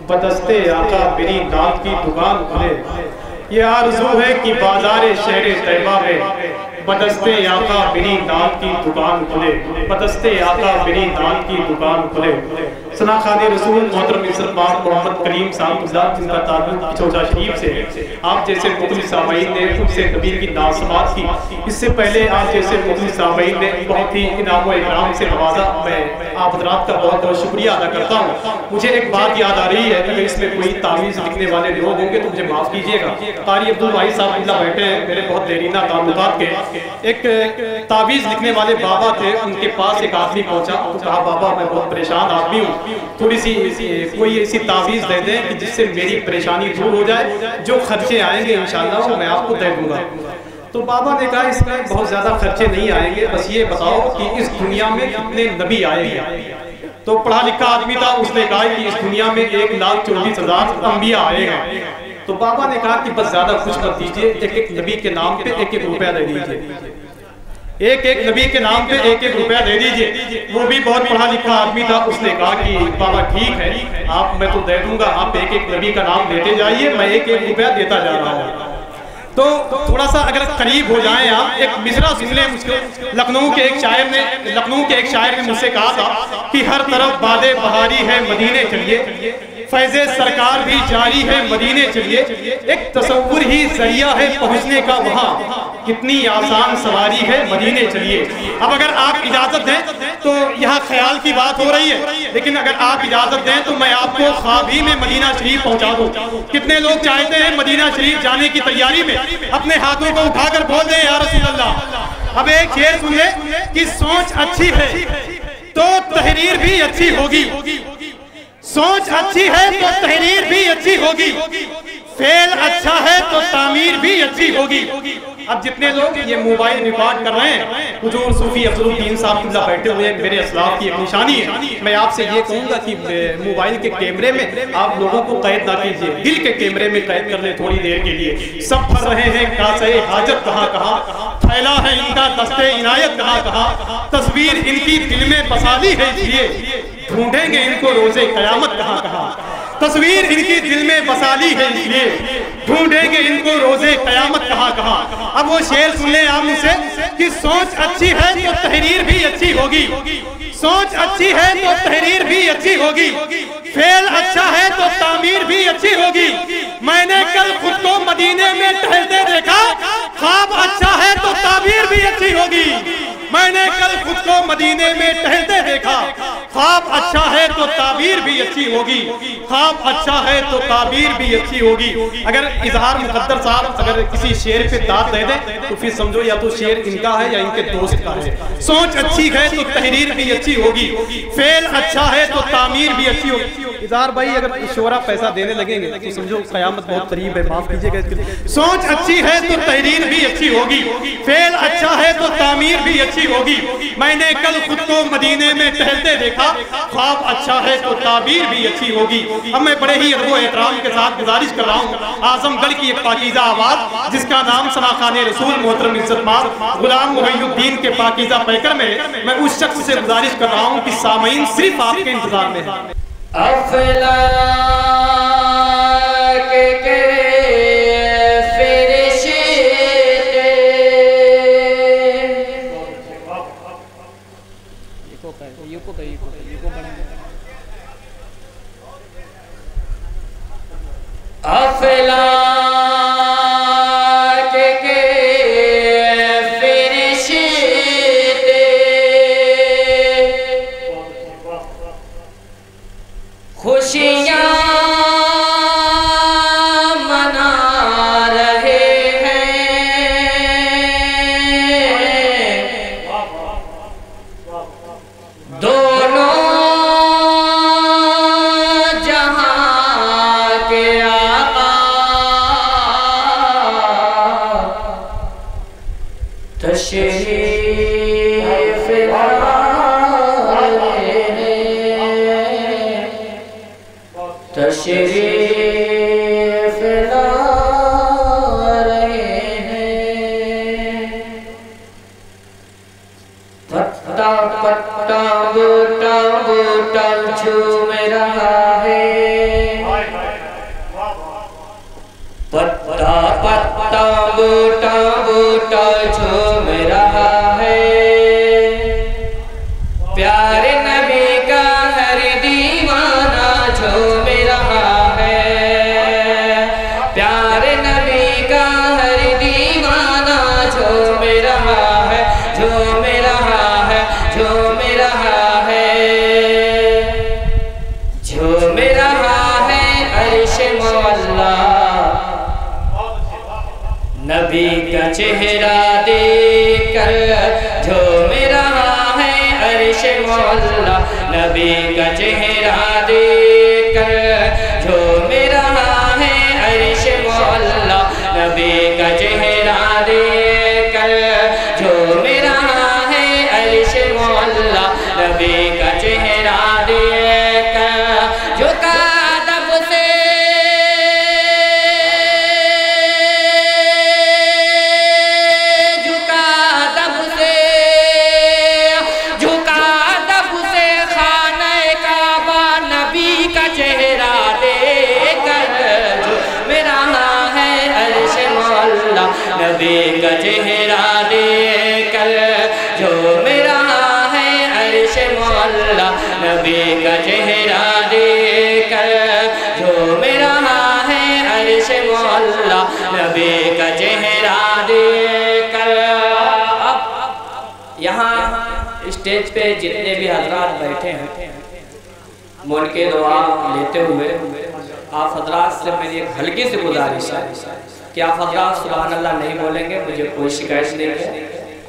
بدستے آقا میری نعت کی دکان کھلے، یہ آرزو ہے کہ بازار شہر طیبہ میں بدستے آقا میری نعت کی دکان کھلے، بدستے آقا میری نعت کی دکان کھلے۔ ثنا خان رسول محترم عزت مآب محمد کریم صاحب جن کا تعلق چوچا شریف سے، آپ جیسے مخلص سامعین نے خود سے نبی کی نعت سماعت کی، اس سے پہلے آپ جیسے مخلص سامعین نے بہت ہی انعام و اکرام سے نوازا۔ میں آپ حضرات کا بہت بہت شکریہ ادا کرتا ہوں۔ مجھے ایک بات یاد آ رہی ہے، اگر اس میں کوئی تعویذ لکھنے والے لوگ ہوں گے تو مجھے معاف کیجیے گا۔ قاری عبدالواحد صاحب اللہ بیٹھے ہیں، میرے بہت دیرینہ تعلقات کے، ایک تعویذ لکھنے والے بابا تھے، ان کے پاس ایک آدمی پہنچا، تو کہا بابا میں بہت پریشان آدمی ہوں، تھوڑی سی کوئی ایسی تعویذ دے دیں کہ جس سے میری پریشانی دور ہو جائے، جو خرچے آئیں گے انشاءاللہ وہ میں آپ کو دے دوں گا۔ تو بابا نے کہا اس میں بہت زیادہ خرچے نہیں آئیں گے، بس یہ بتاؤ کہ اس دنیا میں کتنے نبی آئے ہیں؟ تو پڑھا لکھا آدمی تھا، اس نے کہا کہ اس دنیا میں 1,24,000 انبیاء آئے ہیں۔ تو بابا نے کہا کہ بس زیادہ کچھ مت دیجئے، ایک ایک نبی کے نام پہ 1-1 روپیہ دے دیجئے، ایک ایک نبی کے نام پہ 1-1 روپیہ دے دیجئے۔ وہ بھی بہت پڑھا لکھا آدمی تھا، اس نے کہا کہ بابا ٹھیک ہے، میں تو دے دوں گا، آپ ایک ایک نبی کا نام دیتے جائیے، میں 1-1 روپیہ دیتا جا رہا ہوں۔ تو تھوڑا سا اگر قریب ہو جائیں آپ، ایک مصرع سن لیں مجھ کو۔ لکھنؤ کے ایک شاعر نے مجھ سے کہا تھا کہ ہر طرف باد بہاری ہے مدینے چلیے، فیض سرکار بھی جاری ہے مدینے چلیے، ایک تصور ہی ذریعہ ہے پہنچنے کا وہاں، کتنی آسان سواری ہے مدینے چلیے۔ اب اگر آپ اجازت دیں تو یہاں خیال کی بات ہو رہی ہے، لیکن اگر آپ اجازت دیں تو میں آپ کو خواب ہی میں مدینہ شریف پہنچا دوں۔ کتنے لوگ چاہتے ہیں مدینہ شریف جانے کی تیاری میں اپنے ہاتھوں کو اٹھا کر بول دیں یا رسول اللہ؟ اب ایک شعر سن لیں کہ سوچ اچھی ہے تو تحریر بھی اچھی ہوگی، سوچ اچھی ہے تو تحریر بھی اچھی ہوگی، فعل اچھا ہے تو تعمیر بھی اچھی ہوگی۔ اب جتنے لوگ یہ موبائل ریکارڈ کر رہے ہیں، حضور صوفی افضل الدین صاحب اللہ بیٹھے ہوئے ہیں، میرے اسلاف کی ایک نشانی ہے۔ میں آپ سے یہ کہوں گا کہ موبائل کے کیمرے میں آپ لوگوں کو قید نہ کیجئے، دل کے کیمرے میں قید کر لیں تھوڑی دیر کے لیے۔ سب پڑھ رہے ہیں کاسے حاجت کہاں کہاں، پھیلا ہے ان کا دستے عنایت کہاں کہاں، تصویر ان کی دل میں بسا لی ہے اس لیے ڈھونڈیں گے ان کو روزے قیامت کہاں کہاں، تصویر ان کی دل میں بسا لی ہے اس لیے ڈھونڈیں گے ان کو روزے قیامت کہاں کہاں۔ اب وہ شعر سن لیں آپ مجھ سے کہ سوچ اچھی ہے تو تحریر بھی اچھی ہوگی، سوچ اچھی ہے تو تحریر بھی اچھی ہوگی، فعل اچھا ہے تو تعمیر بھی اچھی ہوگی۔ میں نے کل خود کو مدینے میں ٹہلتے دیکھا، خواب اچھا ہے تو تعبیر بھی اچھی ہوگی۔ میں نے کل خود کو مدینے میں ٹہلتے دیکھا، خواب اچھا ہے تو تعبیر بھی اچھی ہوگی، خواب اچھا ہے تو تعبیر بھی اچھی ہوگی۔ اگر اظہار مقدر صاحب اگر کسی شعر پہ داد دے دیں تو پھر سمجھو یا تو شعر ان کا ہے یا ان کے دوست کا ہے۔ سوچ اچھی ہے تو تحریر بھی اچھی ہوگی، فعل اچھا ہے تو تعمیر بھی اچھی ہوگی۔ اظہار بھائی اگر شعرا پیسہ دینے لگیں گے تو سمجھو قیامت بہت قریب ہے، معاف کیجیے گا۔ سوچ اچھی ہے تو تحریر بھی اچھی ہوگی، فعل اچھا ہے تو تعمیر بھی اچھی ہوگی۔ میں نے کل خود کو مدینے میں ٹہلتے دیکھا، خواب اچھا ہے تو تعبیر بھی اچھی ہوگی۔ اب میں بڑے ہی ادب و احترام کے ساتھ گزارش کر رہا ہوں اعظم گڑھ کی ایک پاکیزہ آواز جس کا نام ثنا خان رسول محترم عزت مآب غلام محی الدین کے پاکیزہ پیکر میں اس شخص سے گزارش کر رہا ہوں کہ سامعین صرف آپ کے انتظار میں ہیں۔ افلاک کے خوشیاں منا رہے ہیں، دونوں جہاں کے آقا تشریف تشریف لا رہے ہیں۔ پتا پتا بوٹا بوٹا جھوم رہا ہے، کا چہرہ دیکھ کر جھوم رہا ہے عرش مولا، نبی کا چہرہ دیکھ کر جھوم رہا ہے عرش مولا، نبی کا چہرہ دیکھ کر جھوم رہا ہے عرش مولا، نبی کا چہرہ دیکھ کر جھکا ادب سے خانہ کعبہ نبی کا چہرہ دیکھ کر جھوم رہا ہے عرش مولا، نبی کا چہرہ دیکھ کر جھوم رہا ہے عرش مولا، نبی کا چہرہ دیکھ کر جھوم رہا ہے عرش مولا، نبی کا چہرہ دیکھ کر۔ اب یہاں اسٹیج پہ جتنے بھی حضرات بیٹھے ہیں مول کے دعا لیتے ہوئے آپ حضرات سے میری ایک ہلکی سی گزارش ہے کہ آپ حضرات سبحان اللہ نہیں بولیں گے، مجھے کوئی شکایت نہیں ہے،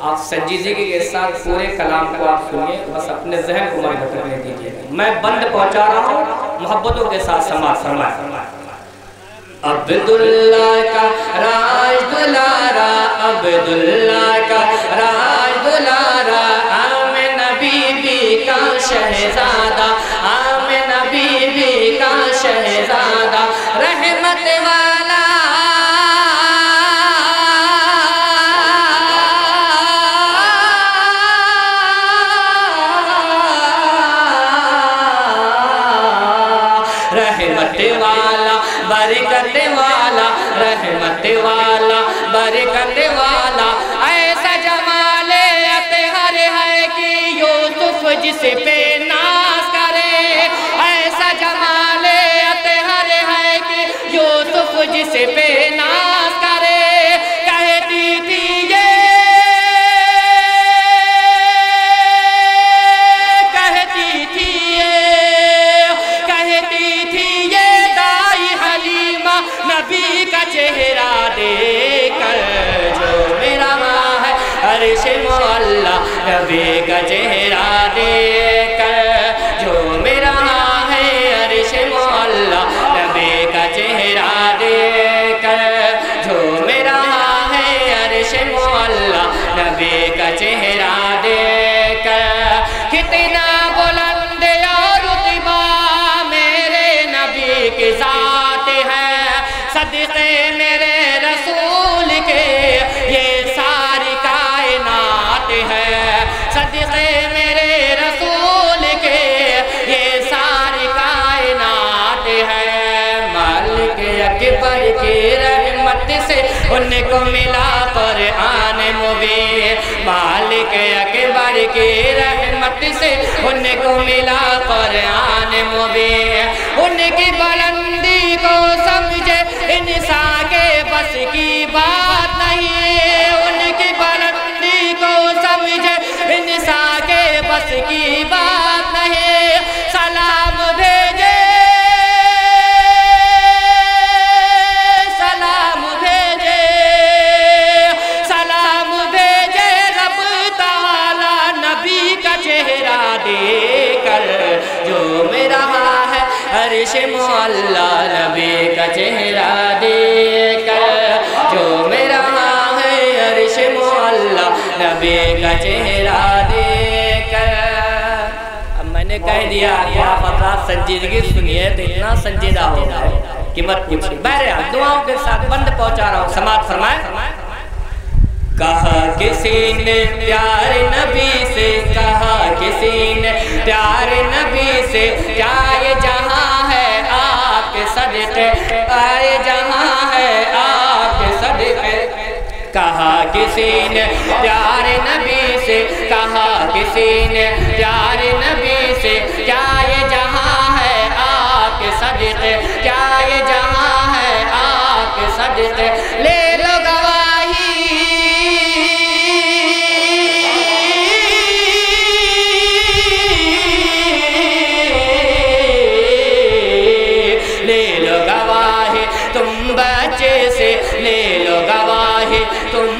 آپ سنجیدگی کے ساتھ پورے کلام کو آپ سنیے، بس اپنے ذہن کو مت بھٹکنے دیجیے۔ میں بند پہنچا رہا ہوں، محبتوں کے ساتھ سماعت فرمائیں۔ عبداللہ کا راج دلارا، عبداللہ کا راج دلارا، آمنہ بی بی کا شہزادہ، آمنہ بی بی کا شہزادہ، رحمت والا رحمت والا برکت والا، رحمت والا برکت والا، ایسا جمال اطہر ہے کہ یوسف جس پہ ناز کرے، ایسا جمال اطہر ہے کہ یوسف جس پہ ناز کرے، کہتی تھی یہ نبی کا چہرہ دیکھ کر جھوم رہا ہے عرش مولا، نبی کا چہرہ دیکھ کر جھوم رہا ہے عرش مولا، نبی کا چہرہ دیکھ کر جھوم رہا ہے عرش مولا، نبی کا چہرہ دیکھ کر۔ کتنا بلند اور رتبہ میرے نبی کی ذات ہے، صدقے میرے رسول کے یہ ساری کائنات ہے، صدقے میرے رسول کے یہ ساری کائنات ہے۔ مالک اکبر کی رحمت سے ان کو ملا قرآن مبین، مالک اکبر کی رحمت سے ان کو ملا قرآن مبین، ان کی بلندی کو سمجھے انسان کے بس کی بات نہیں، ان کی بلندی کو سمجھے انسان کے بس کی بات نہیں، سلام بھیجے سلام بھیجے سلام بھیجے رب تعالی، نبی کا چہرہ دیکھ کر جھوم رہا ہے عرش مولا، نبی کا چہرہ دیکھ کر جھوم رہا ہے عرش مولا، نبی کا چہرہ دیکھ کر۔ اب میں نے کہہ دیا کہ آپ حضرات سنجیدگی سنیے تو اتنا سنجیدہ ہو گئے کہ مت پوچھئے۔ بہرحال دعاؤں کے ساتھ بند پہنچا رہا ہوں، سماعت فرمائیں۔ کہا کسی نے پیار نبی سے، کہا کسی نے پیار نبی سے، کیا یہ جہاں ہے آپ کے صدقے، آئے جہاں ہے آپ کے صدقے۔ کہا کسی نے پیار نبی سے، کہا کسی نے پیار نبی سے، کیا یہ جہاں ہے آپ کے صدقے، کیا یہ جہاں ہے آپ کے صدقے۔ لے لو گواہی لے لو گواہی تم بچے سے، لے لو گواہی تم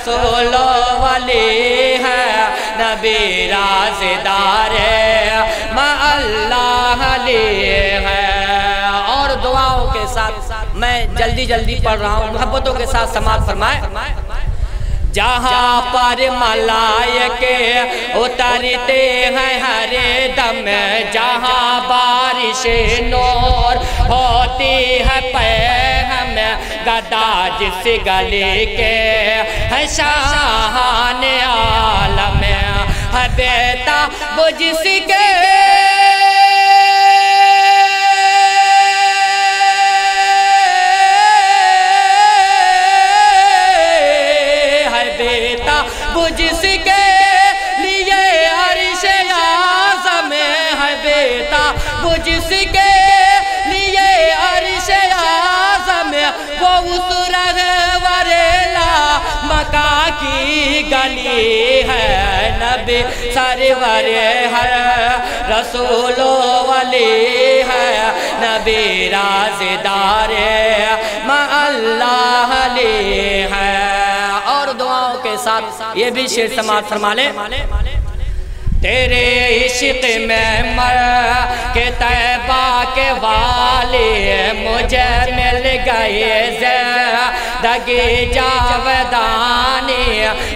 رسول ولی ہے نبی رازدار مع اللہ علی ہے۔ اور دعاؤں کے ساتھ میں جلدی پڑھ رہا ہوں، محبتوں کے ساتھ سماعت فرمائے۔ جہاں پر ملائکے اترتے ہیں ہر دم، جہاں بارش نور ہوتی ہے پیغام، گدا جس گلی کے ہے شاہان عالم، ہے بیٹا وہ جس کے وہ جس کے لیے عرش اعظم ہے بیٹا، وہ جس کے لیے عرش اعظم، وہ اس رہبر لا مکہ کی گلی ہے، نبی سرور ہے رسول ولی ہے نبی رازدار مع اللہ علی ہے۔ اور دعاؤں کے ساتھ یہ بھی شعر سماعت فرما لیں۔ تیرے عشق میں مر کے طیبہ کے والی، مجھے مل گئی زندگی جاودانی،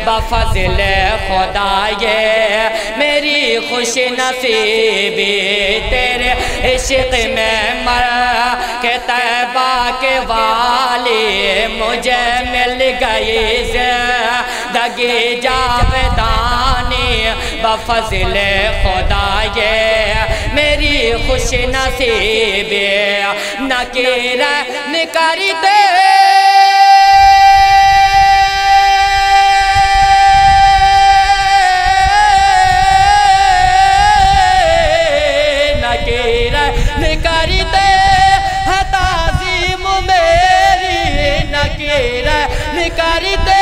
بفضل خدا یہ میری خوش نصیبی، تیرے عشق میں مر کے طیبہ کے والی، مجھے مل گئی زندگی جاودانی، بفضل خدا یہ میری خوش نصیبی، نکیرن کرتے کرتے ہے تعظیم میری، نکیرن کرتے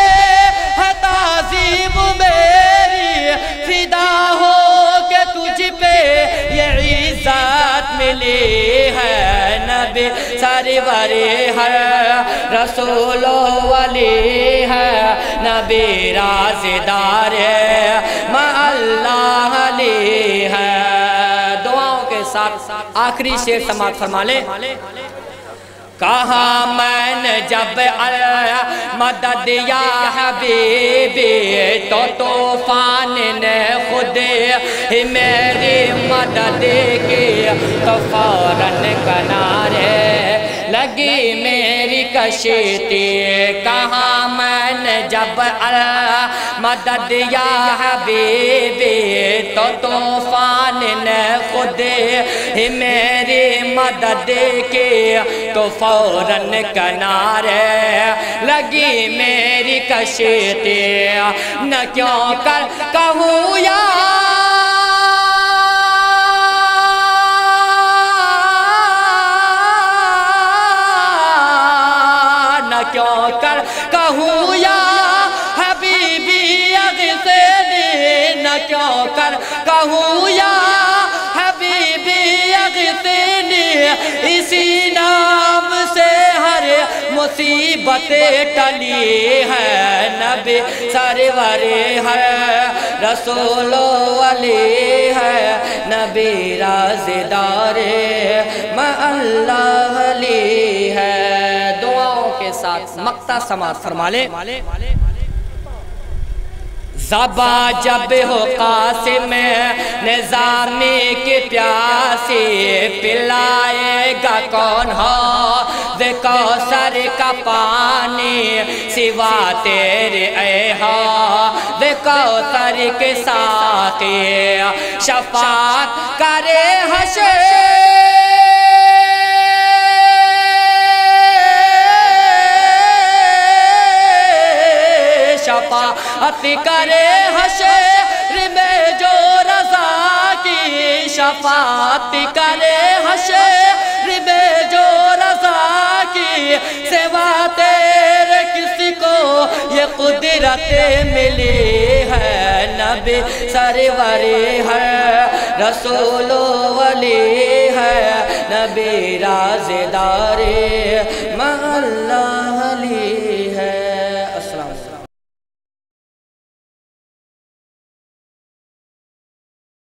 ہے تعظیم میری، فدا ہو کہ تجھ پہ یہ عزت ملی ہے، نبی سرور ہے رسول ولی ہے نبی رازدار مع اللہ علی ہے۔ دعاؤں کے ساتھ آخری شعر سماعت فرما لیں۔ کہا میں نے جب مدد یا حبیبی، تو طوفان نے خود ہی میری مدد کی، تو فوراً کنارے لگی میری کشتی، کہا میں نے جب مدد یا حبیبی، تو طوفان نے خود ہی میری مدد کی، تو فوراً کنارے لگی میری کشتی، نہ کیوں کر کہوں یا کیوں کر کہوں یا حبیبی اغثنی، نہ کیوں کر کہوں یا حبیبی اغثنی، اسی نام سے ہر مصیبت ٹلی ہے، نبی سرور ہے رسول ولی ہے نبی رازدار مع اللہ علی ہے۔ دعاؤں کے ساتھ مقطع سماعت فرما لیں۔ زبا جب ہو قاسم نظامی کی پیاسی، پلائے گا کون ہو کوثر کا پانی سوا تیرے اے ہو کوثر کے ساقی، شفاعت کرے حشر شفاعت کرے حشر میں جو رضا کی، شفاعت کرے حشر میں جو رضا کی، سوا تیرے کسی کو یہ قدرت ملی ہے، نبی سرور ہے رسول ولی ہے نبی رازدار مع اللہ